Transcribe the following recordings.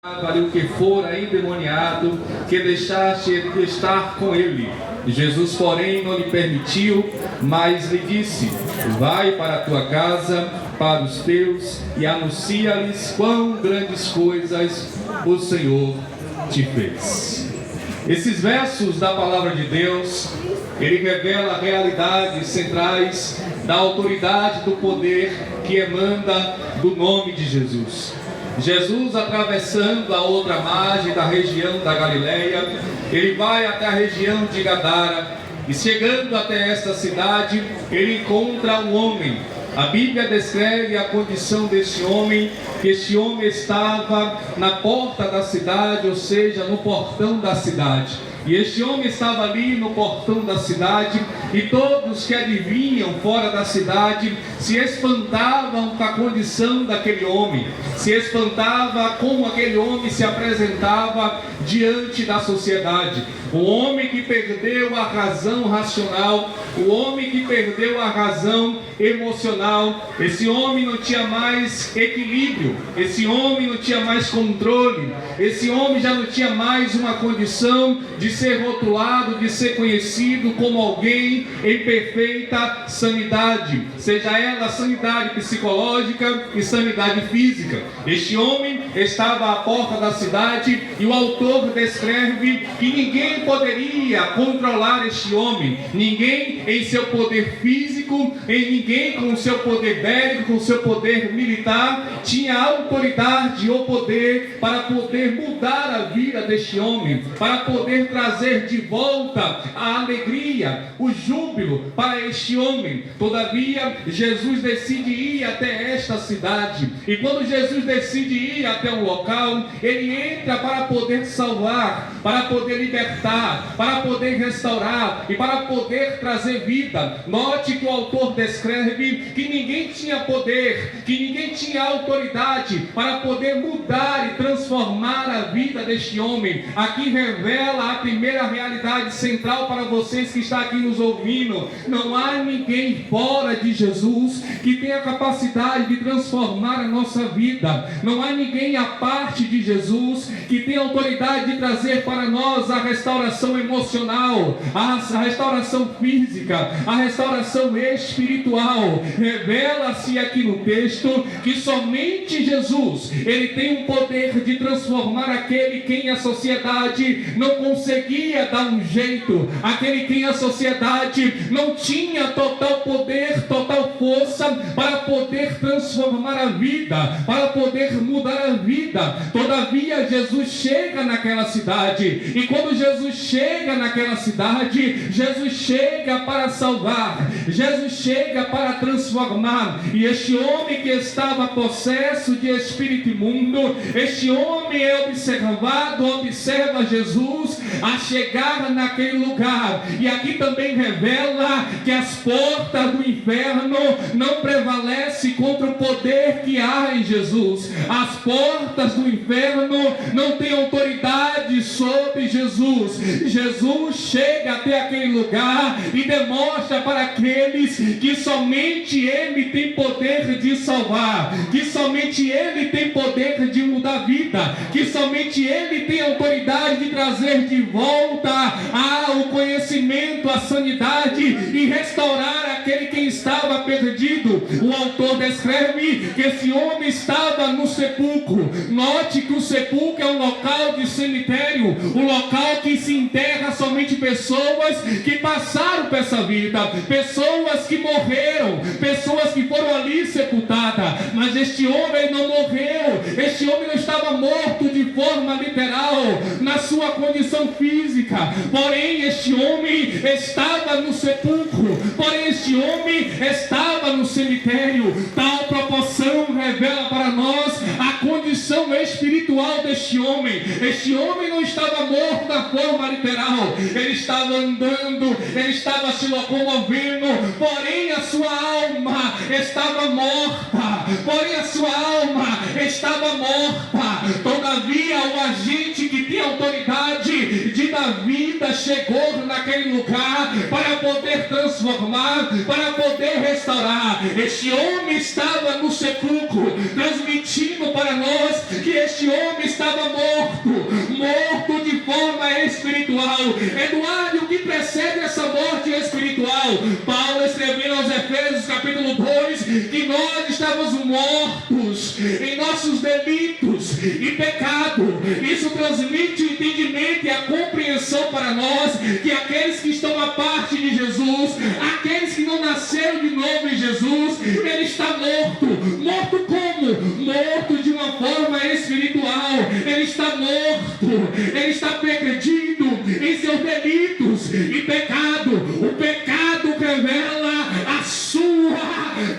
para o que fora endemoniado, que deixaste de estar com ele. Jesus, porém, não lhe permitiu, mas lhe disse: vai para a tua casa, para os teus, e anuncia-lhes quão grandes coisas o Senhor te fez. Esses versos da palavra de Deus, ele revela realidades centrais da autoridade, do poder que emana do nome de Jesus. Jesus, atravessando a outra margem da região da Galileia, ele vai até a região de Gadara, e chegando até esta cidade, ele encontra um homem. A Bíblia descreve a condição deste homem, que este homem estava na porta da cidade, ou seja, no portão da cidade. E este homem estava ali no portão da cidade, e todos que adivinham fora da cidade se espantavam com a condição daquele homem, se espantava como aquele homem se apresentava diante da sociedade. O homem que perdeu a razão racional, o homem que perdeu a razão emocional. Esse homem não tinha mais equilíbrio, esse homem não tinha mais controle, esse homem já não tinha mais uma condição de ser rotulado, de ser conhecido como alguém em perfeita sanidade, seja ela sanidade psicológica e sanidade física. Este homem estava à porta da cidade, e o autor descreve que ninguém poderia controlar este homem, ninguém em seu poder físico, em ninguém com seu poder bélico, com seu poder militar, tinha autoridade ou poder para poder mudar a vida deste homem, para poder trazer de volta a alegria, o júbilo para este homem. Todavia, Jesus decide ir até esta cidade, e quando Jesus decide ir até um local, ele entra para poder salvar, para poder libertar, para poder restaurar e para poder trazer vida. Note que o autor descreve que ninguém tinha poder, que ninguém tinha autoridade para poder mudar e transformar a vida deste homem. Aqui revela a primeira realidade central para vocês que estão aqui nos ouvindo: não há ninguém fora de Jesus que tenha a capacidade de transformar a nossa vida. Não há ninguém à parte de Jesus que tenha autoridade de trazer para nós a restauração emocional, a restauração física, a restauração espiritual. Revela-se aqui no texto que somente Jesus, ele tem um poder de transformar aquele quem a sociedade não conseguia dar um jeito, aquele quem a sociedade não tinha total poder, total força para poder transformar a vida, para poder mudar a vida. Todavia, Jesus chega naquela cidade, e quando Jesus chega naquela cidade, Jesus chega para salvar, Jesus chega para transformar. E este homem que estava possesso de espírito imundo, este homem é observado, observa Jesus a chegar naquele lugar. E aqui também revela que as portas do inferno não prevalecem contra o poder que há em Jesus. As portas do inferno não têm autoridade sobre Jesus. Jesus chega até aquele lugar e demonstra para aqueles que somente Ele tem poder de salvar, que somente Ele tem poder de mudar a vida, que somente Ele tem autoridade de trazer de volta ao conhecimento, a sanidade e restaurar aquele que estava perdido. O autor descreve que esse homem estava no sepulcro. Note que o sepulcro é um local de cemitério, um local que se enterra somente pessoas que passaram por essa vida, pessoas que morreram, pessoas que foram ali sepultadas. Mas este homem não morreu, este homem não estava morto de forma literal, na sua condição física, porém este homem estava no sepulcro, porém este homem estava no cemitério. Tal proporção revela para nós a condição espiritual deste homem. Este homem não estava morto da forma literal, ele estava andando, ele estava se locomovendo, porém a sua alma estava morta, porém a sua alma estava morta. Todavia, o agente que tem autoridade de dar vida vida chegou naquele lugar para poder transformar, para poder restaurar. Este homem estava no sepulcro, transmitindo para nós que este homem estava morto de forma espiritual. Eduardo, o que precede essa morte espiritual? Paulo escreveu aos Efésios capítulo 2 que nós estávamos mortos em nossos delitos e pecado. Isso transmite o entendimento e a compreensão para nós que aqueles que estão à parte de Jesus, aqueles que não nasceram de novo em Jesus, ele está morto. Morto como? Morto de uma forma espiritual. Ele está morto, ele está perdido em seus delitos e pecado. O pecado revela a sua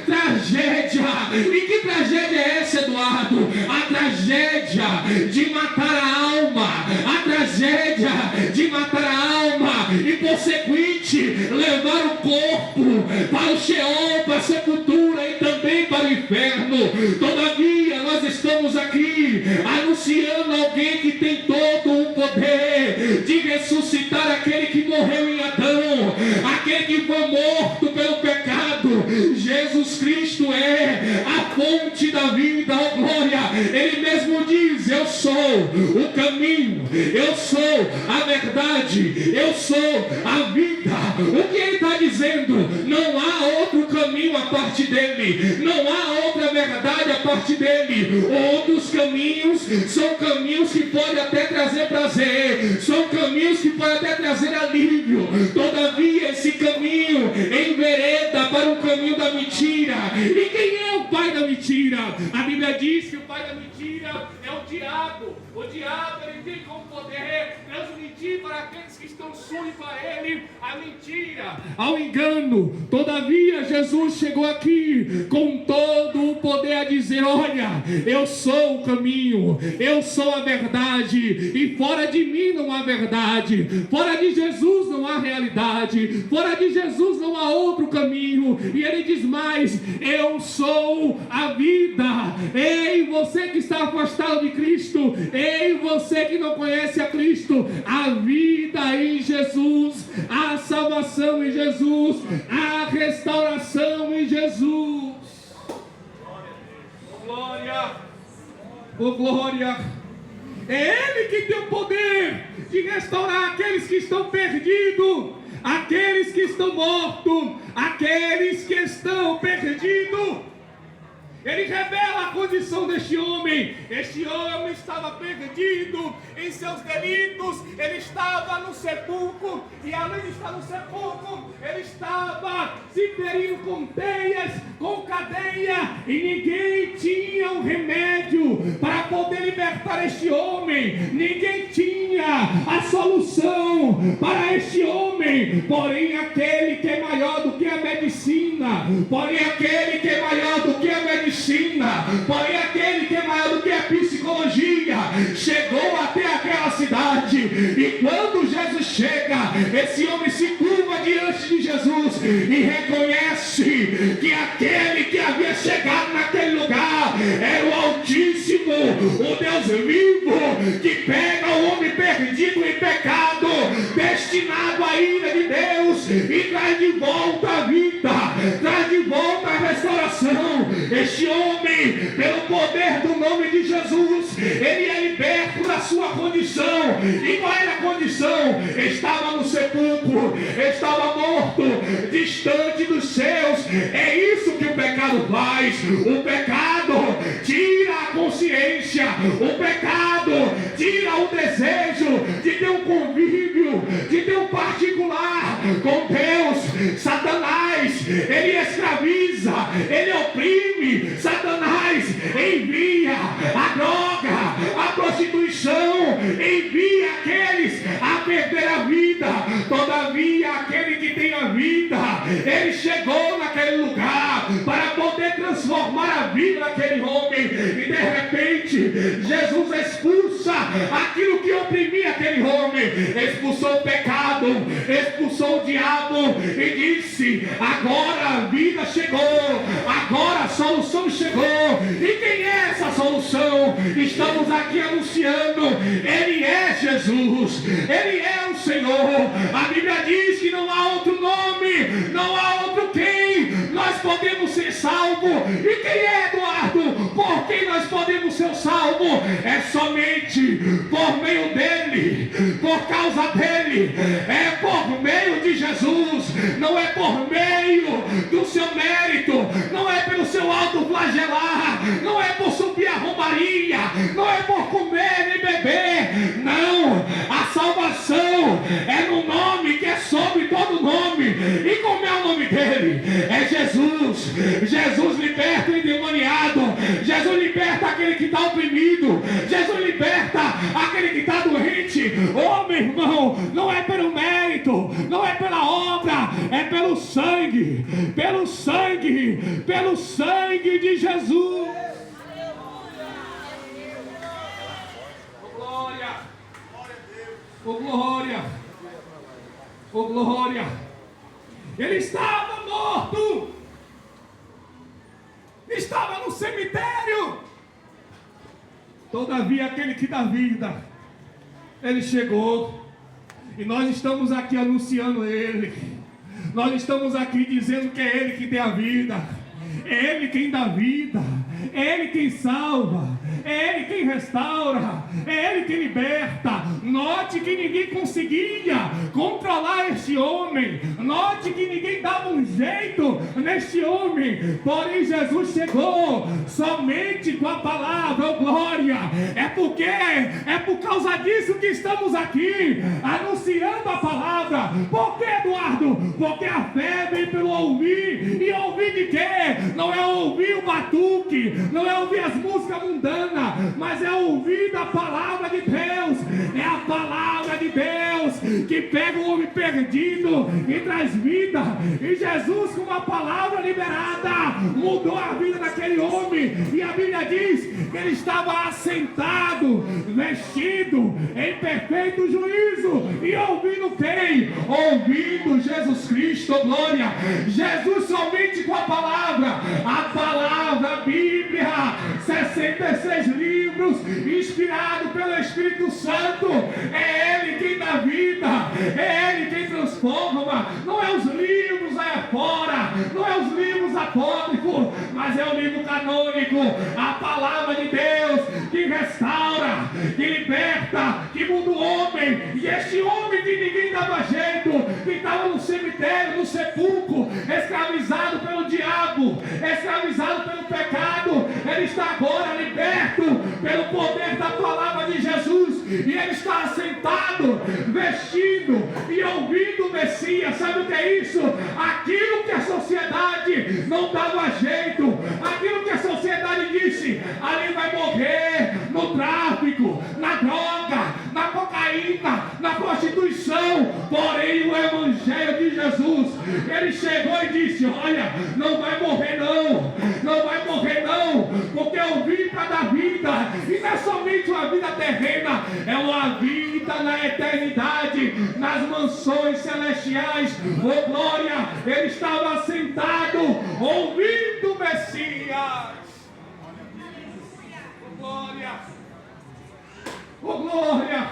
tragédia. E que tragédia é essa, Eduardo? A tragédia de matar a alma, a tragédia de matar a alma e por consequente levar o corpo para o Sheol, para a sepultura e também para o inferno. Todavia nós estamos aqui anunciando alguém que tem todo o poder de ressuscitar aquele que morreu em Adão, aquele que foi morto pelo pecado. Jesus Cristo é a fonte da vida, ó glória. Ele mesmo diz: eu sou o caminho, eu sou a verdade, eu sou a vida. O que ele está dizendo? Não há outro caminho a parte dele, não há outra verdade a parte dele. Outros caminhos são caminhos que podem até trazer prazer, são caminhos que podem até trazer alívio. Todavia esse caminho envereda para o caminho da mentira. E quem é o pai da mentira? A Bíblia diz que o pai da mentira é o diabo. O diabo, ele tem como poder transmitir para aqueles que estão súditos a ele a mentira, ao engano. Todavia Jesus chegou aqui com todo o poder a dizer: olha, eu sou o caminho, eu sou a verdade, e fora de mim não há verdade, fora de Jesus não há realidade, fora de Jesus não há outro caminho. E ele diz mais: eu sou a vida. Ei, você que está afastado de Cristo, ei, você que não conhece a Cristo, a vida em Jesus, a salvação em Jesus, a restauração em Jesus. Oh glória, oh glória. É Ele que tem o poder de restaurar aqueles que estão perdidos, aqueles que estão mortos, aqueles que estão perdidos. Ele revela a condição deste homem. Este homem estava perdido em seus delitos. Ele estava no sepulcro. E além de estar no sepulcro, ele estava se ferindo com teias, com cadeia. E ninguém tinha um remédio para poder libertar este homem. Ninguém tinha a solução para este homem. Porém aquele que é maior do que a medicina, porém aquele que é maior do que a medicina, porém aquele que é maior do que a psicologia, chegou até aquela cidade. E quando Jesus chega, esse homem se curva diante de Jesus e reconhece que aquele que havia chegado naquele lugar era o Altíssimo, o Deus vivo, que pega o homem perdido em pecado, destinado à ira de Deus, e traz de volta a vida, traz de volta a restauração. Este homem, pelo poder do nome de Jesus, ele é liberto da sua condição. E qual era a condição? Estava no sepulcro, estava morto, distante dos seus. É isso que o pecado faz. O pecado tira a consciência, o pecado tira o desejo de ter um convívio, de ter um particular com Deus. Satanás, ele escraviza, ele oprime. Satanás envia a droga, a prostituição, envia aqueles a perder a vida. Todavia aquele que tem a vida, ele chegou naquele lugar para poder transformar a vida daquele homem. E de repente Jesus expulsa aquilo que oprimia aquele homem, expulsou o pecado, expulsou o diabo e disse: agora a vida chegou, agora a solução chegou. E quem é essa solução? Estamos aqui anunciando: ele é Jesus, ele é o Senhor. A Bíblia diz que não há outro nome, não há outro quem nós podemos ser salvos. E quem é, Eduardo? Por quem nós podemos ser salvos? É somente por meio dele, por causa dele, é por meio de Jesus. Não é por meio do seu mérito, não é pelo seu autoflagelar, não é por subir a romaria, não é por comer nem beber. Não, a salvação é no nome que é sobre todo nome. E como é o nome dele? É Jesus. Jesus liberta o endemoniado, Jesus liberta aquele que está oprimido, Jesus liberta aquele que está doente. Oh, meu irmão, não é pelo mérito, não é pela obra, é pelo sangue, pelo sangue, pelo sangue de Jesus. Oh, glória, oh, glória, oh, glória. Ele estava morto, estava no cemitério. Todavia aquele que dá vida, ele chegou. E nós estamos aqui anunciando ele. Nós estamos aqui dizendo que é ele que tem a vida, é ele quem dá vida, é ele quem salva, é ele quem restaura, é ele quem liberta. Note que ninguém conseguia controlar este homem, note que ninguém dava um jeito neste homem, porém Jesus chegou somente com a palavra. Oh, glória! É por causa disso que estamos aqui anunciando a palavra. Por que, Eduardo? Porque a fé vem pelo ouvir. E ouvir de quê? Não é ouvir o batuque, não é ouvir as músicas mundanas, mas é ouvir da palavra de Deus. É a palavra de Deus que pega o homem perdido e traz vida. E Jesus, com uma palavra liberada, mudou a vida daquele homem. E a Bíblia diz que ele estava assentado, vestido em perfeito juízo. E ouvindo quem? Ouvindo Jesus Cristo. Glória! Jesus somente com a palavra, a Bíblia, 66 livros, inspirado pelo Espírito Santo. É ele quem dá vida, é ele quem transforma. Não é os livros aí fora, não é os livros apócrifos, mas é o livro canônico, a palavra de Deus que restaura, que liberta, que muda o homem. E este homem que ninguém dava jeito, que estava no cemitério, no sepulcro, escravizado pelo diabo, escravizado pelo pecado, ele está agora liberto pelo poder da palavra de Jesus. E ele está assentado, vestido e ouvindo o Messias. Sabe o que é isso? Aquilo que a sociedade não dava jeito, aquilo que a sociedade disse: ali vai morrer no tráfico, na droga, na cocaína, na prostituição. Porém o Evangelho de Jesus, ele chegou e disse: olha, não vai morrer não, não vai morrer não, porque eu vim para dar vida. E não é somente uma vida terrena, é uma vida na eternidade, nas mansões celestiais. Oh, glória! Ele estava sentado ouvindo o Messias. Oh, glória! Oh, glória!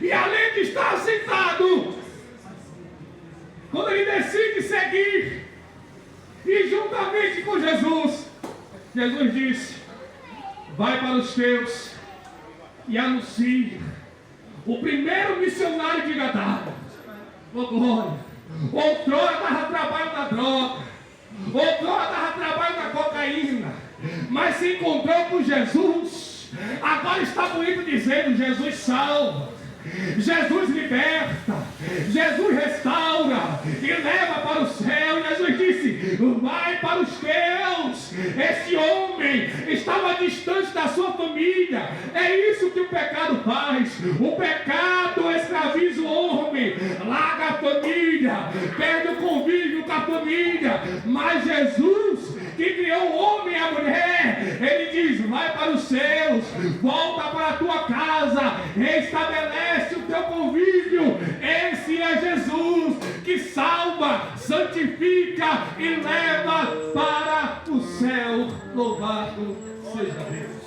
E além de estar sentado, quando ele decide seguir, e juntamente com Jesus, Jesus disse: vai para os teus e anuncie. O primeiro missionário de Gadara, oh, glória, outrora estava trabalhando na droga, outrora estava trabalhando na cocaína, mas se encontrou com Jesus. Agora está bonito dizendo: Jesus salva, Jesus liberta, Jesus restaura e leva para o céu. Jesus disse: vai para os teus. Esse homem estava distante da sua família. É isso que o pecado faz. O pecado escraviza o homem, larga a família, perde o convívio com a família. Mas Jesus, que criou o homem e a mulher, ele diz: vai para os seus, volta para a tua casa, restabelece o teu convívio. Esse é Jesus que salva, santifica e leva para o céu. Louvado seja Deus.